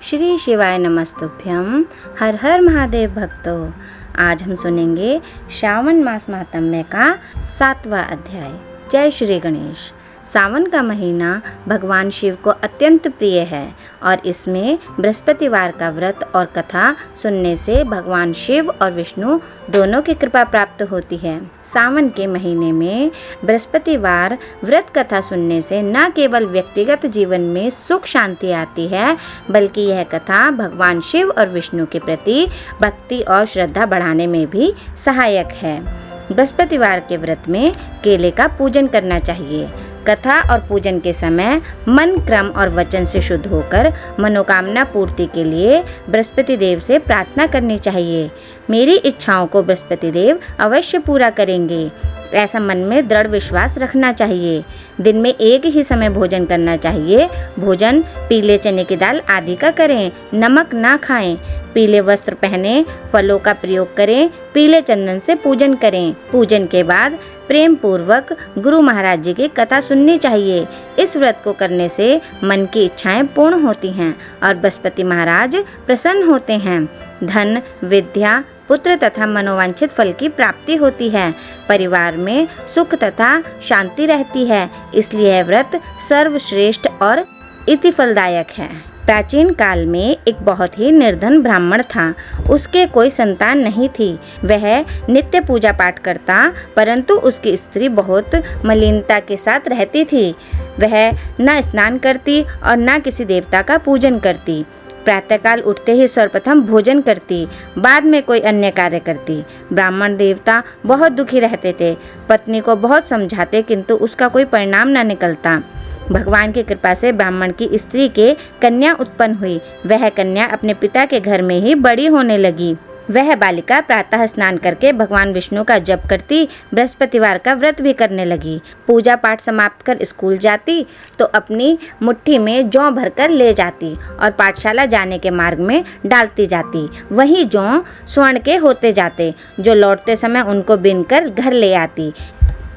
श्री शिवाय नमस्तुभ्यम। हर हर महादेव भक्तों। आज हम सुनेंगे श्रावण मास महात्म्य का 7वां अध्याय। जय श्री गणेश। सावन का महीना भगवान शिव को अत्यंत प्रिय है और इसमें बृहस्पतिवार का व्रत और कथा सुनने से भगवान शिव और विष्णु दोनों की कृपा प्राप्त होती है। सावन के महीने में बृहस्पतिवार व्रत कथा सुनने से न केवल व्यक्तिगत जीवन में सुख शांति आती है, बल्कि यह कथा भगवान शिव और विष्णु के प्रति भक्ति और श्रद्धा बढ़ाने में भी सहायक है। बृहस्पतिवार के व्रत में केले का पूजन करना चाहिए। कथा और पूजन के समय मन, क्रम और वचन से शुद्ध होकर मनोकामना पूर्ति के लिए बृहस्पति देव से प्रार्थना करनी चाहिए। मेरी इच्छाओं को बृहस्पति देव अवश्य पूरा करेंगे, ऐसा मन में दृढ़ विश्वास रखना चाहिए। दिन में एक ही समय भोजन करना चाहिए। भोजन पीले चने की दाल आदि का करें, नमक ना खाएं। पीले वस्त्र पहने, फलों का प्रयोग करें, पीले चंदन से पूजन करें। पूजन के बाद प्रेम पूर्वक गुरु महाराज जी की कथा सुननी चाहिए। इस व्रत को करने से मन की इच्छाएं पूर्ण होती हैं और बृहस्पति महाराज प्रसन्न होते हैं। धन, विद्या, पुत्र तथा मनोवांछित फल की प्राप्ति होती है। परिवार में सुख तथा शांति रहती है। इसलिए यह व्रत सर्वश्रेष्ठ और इति फलदायक है। प्राचीन काल में एक बहुत ही निर्धन ब्राह्मण था। उसके कोई संतान नहीं थी। वह नित्य पूजा पाठ करता, परंतु उसकी स्त्री बहुत मलिनता के साथ रहती थी। वह न स्नान करती और न किसी देवता का पूजन करती। प्रातःकाल उठते ही सर्वप्रथम भोजन करती, बाद में कोई अन्य कार्य करती। ब्राह्मण देवता बहुत दुखी रहते थे। पत्नी को बहुत समझाते, किंतु उसका कोई परिणाम न निकलता। भगवान की कृपा से ब्राह्मण की स्त्री के कन्या उत्पन्न हुई। वह कन्या अपने पिता के घर में ही बड़ी होने लगी। वह बालिका प्रातः स्नान करके भगवान विष्णु का जप करती, बृहस्पतिवार का व्रत भी करने लगी। पूजा पाठ समाप्त कर स्कूल जाती तो अपनी मुट्ठी में जौ भरकर ले जाती और पाठशाला जाने के मार्ग में डालती जाती। वही जौ स्वर्ण के होते जाते, जो लौटते समय उनको बीनकर घर ले आती।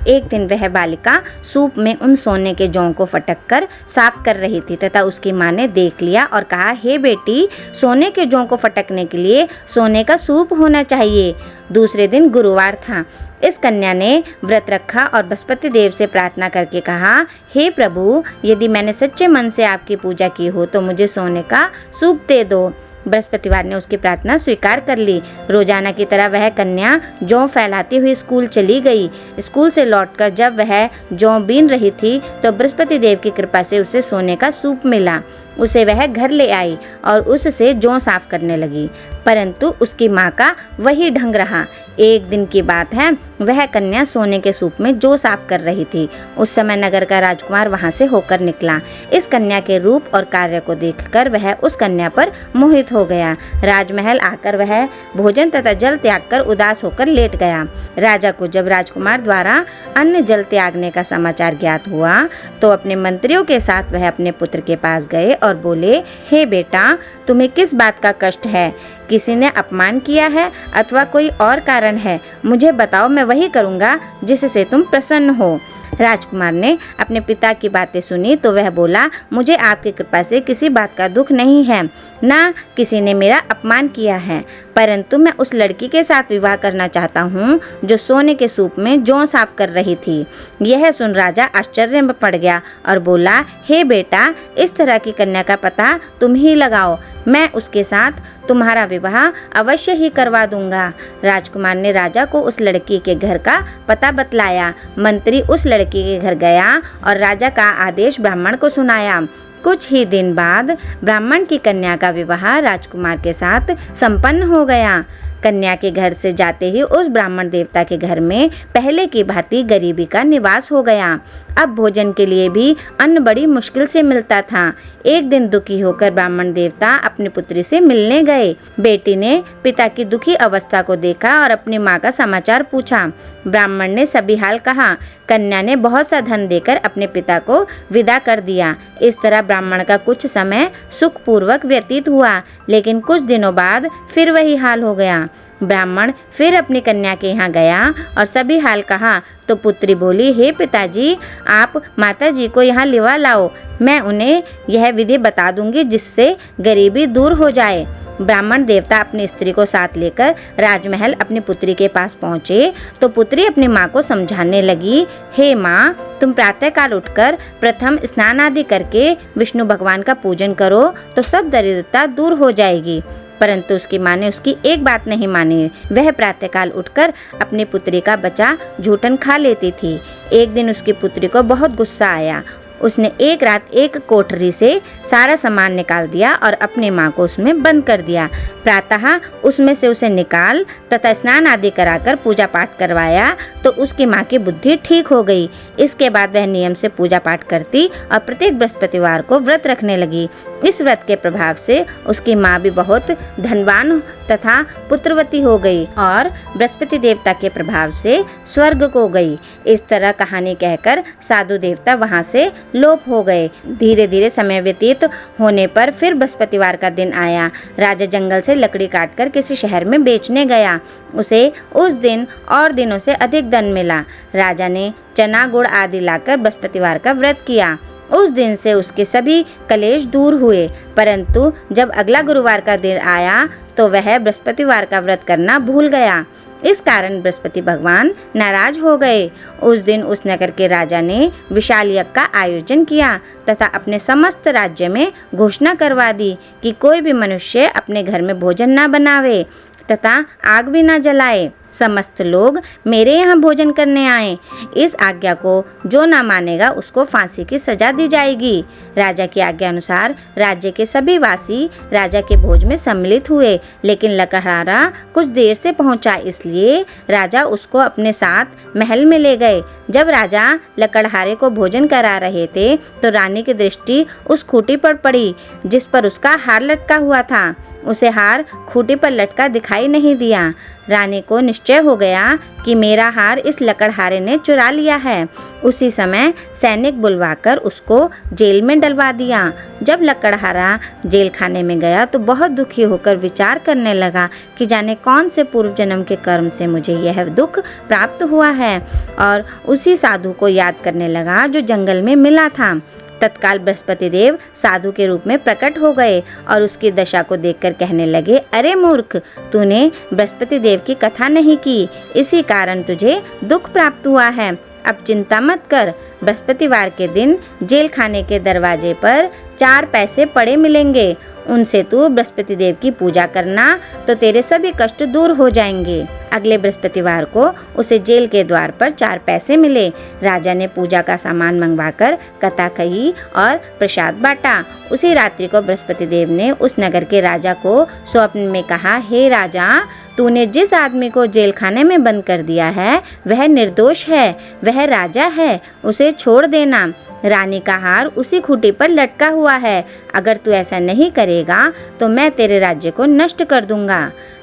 एक दिन वह बालिका सूप में उन सोने के जौ को फटक कर साफ कर रही थी तथा उसकी माँ ने देख लिया और कहा, हे बेटी, सोने के जौ को फटकने के लिए सोने का सूप होना चाहिए। दूसरे दिन गुरुवार था। इस कन्या ने व्रत रखा और बृहस्पति देव से प्रार्थना करके कहा, हे प्रभु, यदि मैंने सच्चे मन से आपकी पूजा की हो तो मुझे सोने का सूप दे दो। बृहस्पतिवार ने उसकी प्रार्थना स्वीकार कर ली। रोजाना की तरह वह कन्या जौ फैलाती हुई स्कूल चली गई। स्कूल से लौटकर जब वह जौ बीन रही थी तो बृहस्पति देव की कृपा से उसे सोने का सूप मिला। उसे वह घर ले आई और उससे जौ साफ करने लगी, परंतु उसकी माँ का वही ढंग रहा। एक दिन की बात है, वह कन्या सोने के सूप में जौ साफ कर रही थी। उस समय नगर का राजकुमार वहां से होकर निकला। इस कन्या के रूप और कार्य को देखकर वह उस कन्या पर मोहित हो गया। राजमहल आकर वह भोजन तथा जल त्याग कर उदास होकर लेट गया। राजा को जब राजकुमार द्वारा अन्न जल त्यागने का समाचार ज्ञात हुआ तो अपने मंत्रियों के साथ वह अपने पुत्र के पास गए और बोले, हे बेटा, तुम्हें किस बात का कष्ट है? किसी ने अपमान किया है अथवा कोई और कारण है? मुझे बताओ, मैं वही करूँगा जिससे तुम प्रसन्न हो। राजकुमार ने अपने पिता की बातें सुनी तो वह बोला, मुझे आपकी कृपा से किसी बात का दुख नहीं है, ना किसी ने मेरा अपमान किया है, परंतु मैं उस लड़की के साथ विवाह करना चाहता हूँ जो सोने के सूप में जौ साफ कर रही थी। यह सुन राजा आश्चर्य में पड़ गया और बोला, हे बेटा, इस तरह की कन्या का पता तुम ही लगाओ। मैं उसके साथ तुम्हारा विवाह अवश्य ही करवा दूंगा। राजकुमार ने राजा को उस लड़की के घर का पता बतलाया। मंत्री उस लड़की के घर गया और राजा का आदेश ब्राह्मण को सुनाया। कुछ ही दिन बाद ब्राह्मण की कन्या का विवाह राजकुमार के साथ संपन्न हो गया। कन्या के घर से जाते ही उस ब्राह्मण देवता के घर में पहले की भांति गरीबी का निवास हो गया। अब भोजन के लिए भी अन्न बड़ी मुश्किल से मिलता था। एक दिन दुखी होकर ब्राह्मण देवता अपनी पुत्री से मिलने गए। बेटी ने पिता की दुखी अवस्था को देखा और अपनी माँ का समाचार पूछा। ब्राह्मण ने सभी हाल कहा। कन्या ने बहुत सा धन देकर अपने पिता को विदा कर दिया। इस तरह ब्राह्मण का कुछ समय सुखपूर्वक व्यतीत हुआ, लेकिन कुछ दिनों बाद फिर वही हाल हो गया। ब्राह्मण फिर अपनी कन्या के यहाँ गया और सभी हाल कहा तो पुत्री बोली, हे पिताजी, आप माता जी को यहाँ लिवा लाओ, मैं उन्हें यह विधि बता दूंगी जिससे गरीबी दूर हो जाए। ब्राह्मण देवता अपनी स्त्री को साथ लेकर राजमहल अपनी पुत्री के पास पहुँचे तो पुत्री अपनी माँ को समझाने लगी, हे माँ, तुम प्रातःकाल उठकर प्रथम स्नान आदि करके विष्णु भगवान का पूजन करो तो सब दरिद्रता दूर हो जाएगी। परंतु उसकी माँ ने उसकी एक बात नहीं मानी। वह प्रातःकाल उठकर अपनी पुत्री का बचा झूठन खा लेती थी। एक दिन उसकी पुत्री को बहुत गुस्सा आया। उसने एक रात एक कोठरी से सारा सामान निकाल दिया और अपनी माँ को उसमें बंद कर दिया। प्रातः उसमें से उसे निकाल तथा स्नान आदि कराकर पूजा पाठ करवाया तो उसकी माँ की बुद्धि ठीक हो गई। इसके बाद वह नियम से पूजा पाठ करती और प्रत्येक बृहस्पतिवार को व्रत रखने लगी। इस व्रत के प्रभाव से उसकी माँ भी बहुत धनवान तथा पुत्रवती हो गई और बृहस्पति देवता के प्रभाव से स्वर्ग को गई। इस तरह कहानी कहकर साधु देवता वहाँ से लोप हो गए। धीरे धीरे समय व्यतीत होने पर फिर बृहस्पतिवार का दिन आया। राजा जंगल से लकड़ी काटकर किसी शहर में बेचने गया। उसे उस दिन और दिनों से अधिक धन मिला। राजा ने चना गुड़ आदि लाकर बृहस्पतिवार का व्रत किया। उस दिन से उसके सभी कलेश दूर हुए। परंतु जब अगला गुरुवार का दिन आया तो वह बृहस्पतिवार का व्रत करना भूल गया। इस कारण बृहस्पति भगवान नाराज हो गए। उस दिन उस नगर के राजा ने विशाल यज्ञ का आयोजन किया तथा अपने समस्त राज्य में घोषणा करवा दी कि कोई भी मनुष्य अपने घर में भोजन न बनावे तथा आग भी न जलाए। समस्त लोग मेरे यहाँ भोजन करने आए। इस आज्ञा को जो न मानेगा उसको फांसी की सजा दी जाएगी। राजा की आज्ञा अनुसार राज्य के सभी वासी राजा के भोज में सम्मिलित हुए, लेकिन लकड़हारा कुछ देर से पहुंचा, इसलिए राजा उसको अपने साथ महल में ले गए। जब राजा लकड़हारे को भोजन करा रहे थे तो रानी की दृष्टि उस खूंटी पर पड़ी जिस पर उसका हार लटका हुआ था। उसे हार खूंटी पर लटका दिखाई नहीं दिया। रानी को निश्चय हो गया कि मेरा हार इस लकड़हारे ने चुरा लिया है। उसी समय सैनिक बुलवाकर उसको जेल में डलवा दिया। जब लकड़हारा जेल खाने में गया तो बहुत दुखी होकर विचार करने लगा कि जाने कौन से पूर्व जन्म के कर्म से मुझे यह दुख प्राप्त हुआ है, और उसी साधु को याद करने लगा जो जंगल में मिला था। तत्काल बृहस्पति देव साधु के रूप में प्रकट हो गए और उसकी दशा को देखकर कहने लगे, अरे मूर्ख, तूने बृहस्पति देव की कथा नहीं की, इसी कारण तुझे दुख प्राप्त हुआ है। अब चिंता मत कर, बृहस्पतिवार के दिन जेल खाने के दरवाजे पर 4 पैसे पड़े मिलेंगे। उनसे तू बृहस्पति देव की पूजा करना तो तेरे सभी कष्ट दूर हो जाएंगे। अगले बृहस्पतिवार को उसे जेल के द्वार पर 4 पैसे मिले। राजा ने पूजा का सामान मंगवाकर कथा कही और प्रसाद बांटा। उसी रात्रि को बृहस्पति देव ने उस नगर के राजा को स्वप्न में कहा, हे राजा, तूने जिस आदमी को जेल खाने में बंद कर दिया है वह निर्दोष है, वह राजा है, उसे छोड़ देना। रानी का हार उसी खूंटी पर लटका हुआ है। अगर तू ऐसा नहीं करेगा तो मैं तेरे राज्य को नष्ट कर दूंगा।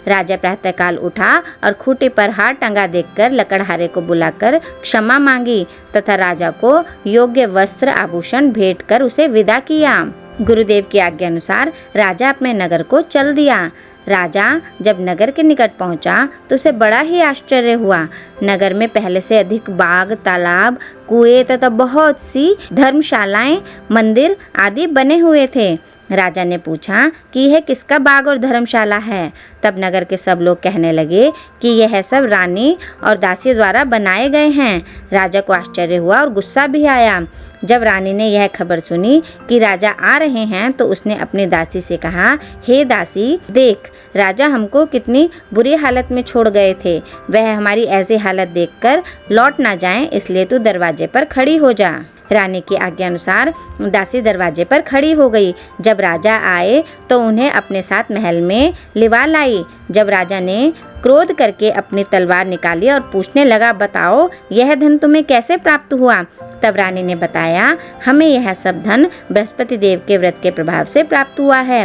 राजा प्रातःकाल उठा और खूंटी पर हार टंगा देखकर लकड़हारे को बुलाकर क्षमा मांगी तथा राजा को योग्य वस्त्र आभूषण भेंट कर उसे विदा किया। गुरुदेव की आज्ञा अनुसार राजा अपने नगर को चल दिया। राजा जब नगर के निकट पहुंचा तो उसे बड़ा ही आश्चर्य हुआ। नगर में पहले से अधिक बाग, तालाब, कुएं तथा बहुत सी धर्मशालाएं, मंदिर आदि बने हुए थे। राजा ने पूछा कि यह किसका बाग और धर्मशाला है। तब नगर के सब लोग कहने लगे कि यह सब रानी और दासी द्वारा बनाए गए हैं। राजा को आश्चर्य हुआ और गुस्सा भी आया। जब रानी ने यह खबर सुनी कि राजा आ रहे हैं तो उसने अपनी दासी से कहा, हे दासी, देख, राजा हमको कितनी बुरी हालत में छोड़ गए थे। वह हमारी ऐसी हालत देखकर लौट ना जाएं, इसलिए तू दरवाजे पर खड़ी हो जा। रानी की आज्ञा अनुसार दासी दरवाजे पर खड़ी हो गई। जब राजा आए तो उन्हें अपने साथ महल में लिवा लाई। जब राजा ने क्रोध करके अपनी तलवार निकाली और पूछने लगा, बताओ यह धन तुम्हें कैसे प्राप्त हुआ? तब रानी ने बताया, हमें यह सब धन बृहस्पति देव के व्रत के प्रभाव से प्राप्त हुआ है।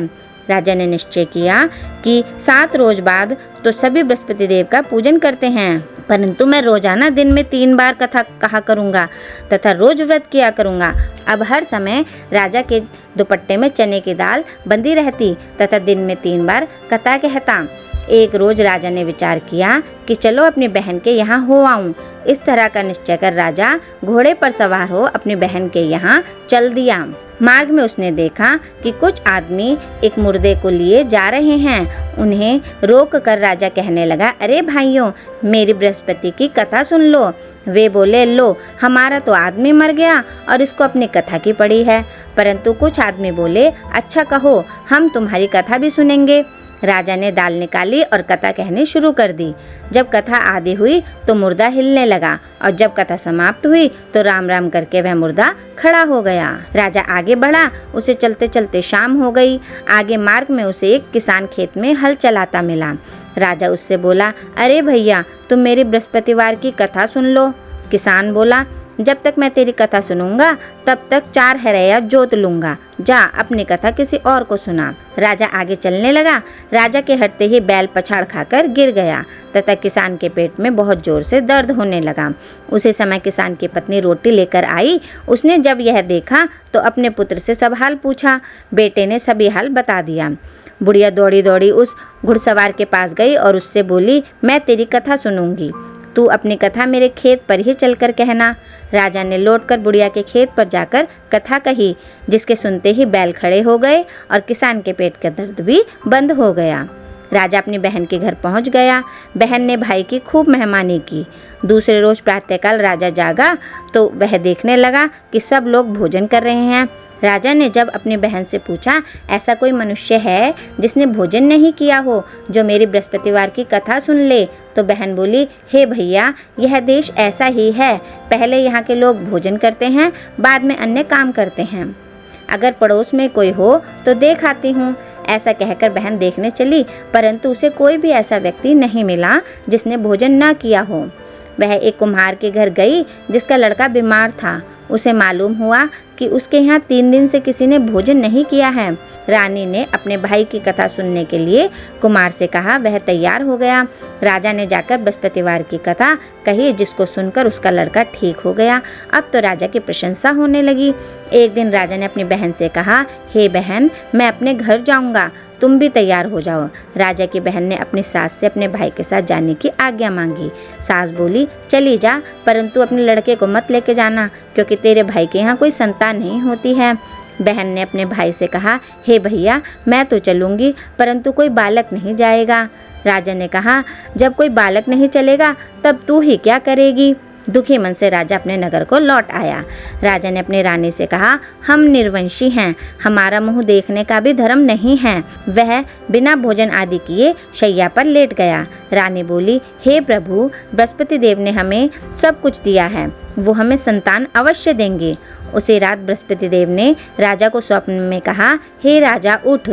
राजा ने निश्चय किया कि 7 रोज बाद तो सभी बृहस्पति देव का पूजन करते हैं, परंतु मैं रोजाना दिन में 3 बार कथा कहा करूंगा तथा रोज व्रत किया करूंगा। अब हर समय राजा के दुपट्टे में चने की दाल बंधी रहती तथा दिन में 3 बार कथा कहता। एक रोज राजा ने विचार किया कि चलो अपनी बहन के यहाँ हो आऊं। इस तरह का निश्चय कर राजा घोड़े पर सवार हो अपनी बहन के यहाँ चल दिया। मार्ग में उसने देखा कि कुछ आदमी एक मुर्दे को लिए जा रहे हैं। उन्हें रोक कर राजा कहने लगा, अरे भाइयों, मेरी बृहस्पति की कथा सुन लो। वे बोले, लो, हमारा तो आदमी मर गया और इसको अपनी कथा की पड़ी है। परंतु कुछ आदमी बोले, अच्छा कहो, हम तुम्हारी कथा भी सुनेंगे। राजा ने दाल निकाली और कथा कहनी शुरू कर दी। जब कथा आधी हुई तो मुर्दा हिलने लगा और जब कथा समाप्त हुई तो राम राम करके वह मुर्दा खड़ा हो गया। राजा आगे बढ़ा, उसे चलते चलते शाम हो गई। आगे मार्ग में उसे एक किसान खेत में हल चलाता मिला। राजा उससे बोला, अरे भैया, तुम मेरी बृहस्पतिवार की कथा सुन लो। किसान बोला, जब तक मैं तेरी कथा सुनूंगा तब तक 4 हरैया जोत लूंगा। जा, अपनी कथा किसी और को सुना। राजा आगे चलने लगा। राजा के हटते ही बैल पछाड़ खाकर गिर गया तथा किसान के पेट में बहुत जोर से दर्द होने लगा। उसी समय किसान की पत्नी रोटी लेकर आई। उसने जब यह देखा तो अपने पुत्र से सब हाल पूछा। बेटे ने सभी हाल बता दिया। बुढ़िया दौड़ी दौड़ी उस घुड़सवार के पास गई और उससे बोली, मैं तेरी कथा सुनूंगी, तू अपनी कथा मेरे खेत पर ही चलकर कहना। राजा ने लौटकर बुढ़िया के खेत पर जाकर कथा कही, जिसके सुनते ही बैल खड़े हो गए और किसान के पेट का दर्द भी बंद हो गया। राजा अपनी बहन के घर पहुंच गया। बहन ने भाई की खूब मेहमानी की। दूसरे रोज प्रातःकाल राजा जागा तो वह देखने लगा कि सब लोग भोजन कर रहे हैं। राजा ने जब अपनी बहन से पूछा, ऐसा कोई मनुष्य है जिसने भोजन नहीं किया हो, जो मेरी बृहस्पतिवार की कथा सुन ले? तो बहन बोली, हे भैया, यह देश ऐसा ही है। पहले यहाँ के लोग भोजन करते हैं, बाद में अन्य काम करते हैं। अगर पड़ोस में कोई हो तो देख आती हूँ। ऐसा कहकर बहन देखने चली, परंतु उसे कोई भी ऐसा व्यक्ति नहीं मिला जिसने भोजन न किया हो। वह एक कुम्हार के घर गई जिसका लड़का बीमार था। उसे मालूम हुआ कि उसके यहाँ 3 दिन से किसी ने भोजन नहीं किया है। रानी ने अपने भाई की कथा सुनने के लिए कुमार से कहा। वह तैयार हो गया। राजा ने जाकर बृहस्पतिवार की कथा कही, जिसको सुनकर उसका लड़का ठीक हो गया। अब तो राजा की प्रशंसा होने लगी। एक दिन राजा ने अपनी बहन से कहा, हे बहन, मैं अपने घर जाऊंगा, तुम भी तैयार हो जाओ। राजा की बहन ने अपनी सास से अपने भाई के साथ जाने की आज्ञा मांगी। सास बोली, चली जा, परंतु अपने लड़के को मत लेके जाना, क्योंकि तेरे भाई के यहाँ कोई संतान नहीं होती है। बहन ने अपने भाई से कहा, हे भैया, मैं तो चलूंगी, परंतु कोई बालक नहीं जाएगा। राजा ने कहा, जब कोई बालक नहीं चलेगा तब तू ही क्या करेगी? दुखी मन से राजा अपने नगर को लौट आया। राजा ने अपनी रानी से कहा, हम निर्वंशी हैं, हमारा मुंह देखने का भी धर्म नहीं है। वह बिना भोजन आदि किए शैया पर लेट गया। रानी बोली, हे प्रभु, बृहस्पति देव ने हमें सब कुछ दिया है, वो हमें संतान अवश्य देंगे। उसी रात बृहस्पति देव ने राजा को स्वप्न में कहा, हे राजा, उठ,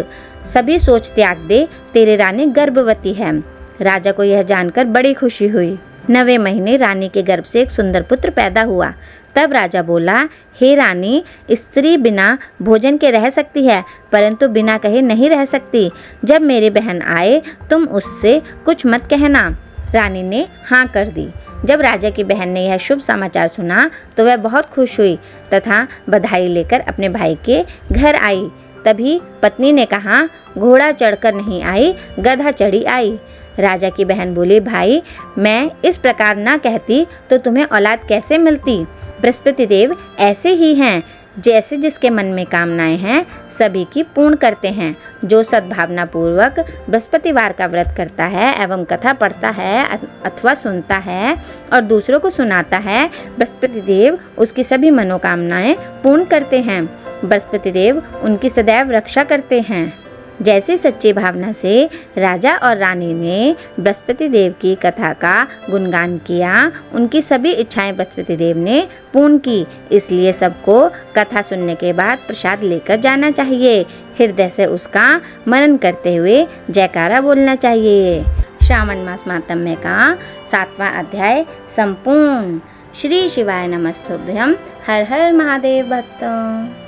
सभी सोच त्याग दे, तेरी रानी गर्भवती है। राजा को यह जानकर बड़ी खुशी हुई। 9वें महीने रानी के गर्भ से एक सुंदर पुत्र पैदा हुआ। तब राजा बोला, हे रानी, स्त्री बिना भोजन के रह सकती है, परंतु बिना कहे नहीं रह सकती। जब मेरी बहन आए तुम उससे कुछ मत कहना। रानी ने हाँ कर दी। जब राजा की बहन ने यह शुभ समाचार सुना तो वह बहुत खुश हुई तथा बधाई लेकर अपने भाई के घर आई। तभी पत्नी ने कहा, घोड़ा चढ़कर नहीं आई, गधा चढ़ी आई। राजा की बहन बोली, भाई, मैं इस प्रकार ना कहती तो तुम्हें औलाद कैसे मिलती? बृहस्पति देव ऐसे ही हैं, जैसे जिसके मन में कामनाएं हैं सभी की पूर्ण करते हैं। जो सद्भावना पूर्वक बृहस्पतिवार का व्रत करता है एवं कथा पढ़ता है अथवा सुनता है और दूसरों को सुनाता है, बृहस्पति देव उसकी सभी मनोकामनाएं पूर्ण करते हैं। बृहस्पति देव उनकी सदैव रक्षा करते हैं। जैसे सच्ची भावना से राजा और रानी ने बृहस्पति देव की कथा का गुणगान किया, उनकी सभी इच्छाएं बृहस्पति देव ने पूर्ण की। इसलिए सबको कथा सुनने के बाद प्रसाद लेकर जाना चाहिए। हृदय से उसका मनन करते हुए जयकारा बोलना चाहिए। श्रावण मास महात्म्य का 7वां अध्याय संपूर्ण। श्री शिवाय नमस्तुभ्यम। हर हर महादेव भक्त।